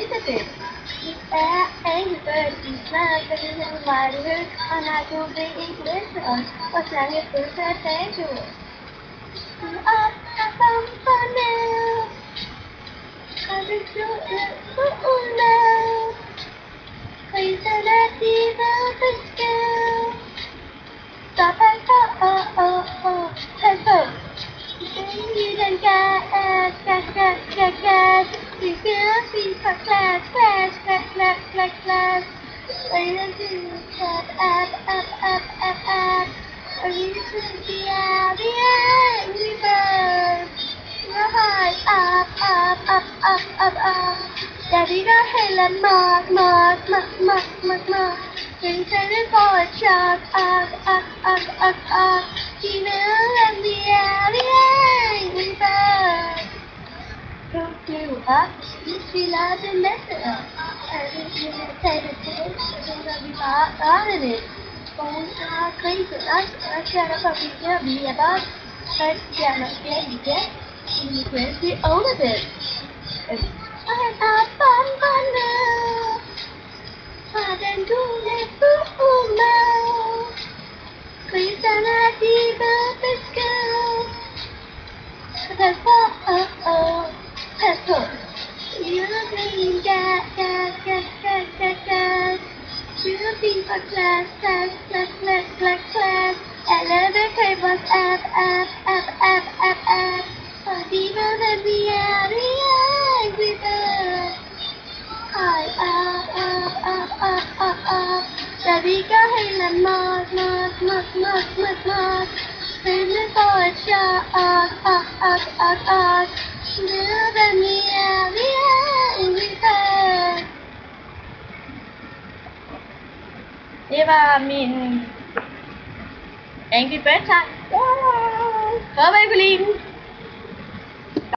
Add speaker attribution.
Speaker 1: little bit. Angry bird is laughing and wide and I do the English what's wrong with the thank you. Up some fun now. I will do it now. Please let the mountains go. Stop and oh. You don't get you feel see for class. Wait until you get up. Or you should be the angry bird. Your heart up. Daddy got hell and mark. Things are for a shot, he will let me out the angry bird. Don't you up, you feel like a mess up. And if you take a taste, you're gonna be out in it. Bones are crazy, I can't probably be about. But yeah, not getting you get. You can see all of it. I'm fun now. I can do it now. Please don't let the birds go. That's you're being gas. You're being for class. Elevator was up. For people that we are the angry bird. Daddy got him and mark. Send me for a shot. Little than me, the angry bird. Det var min Angry Bird sang. Håber I kunne lide den.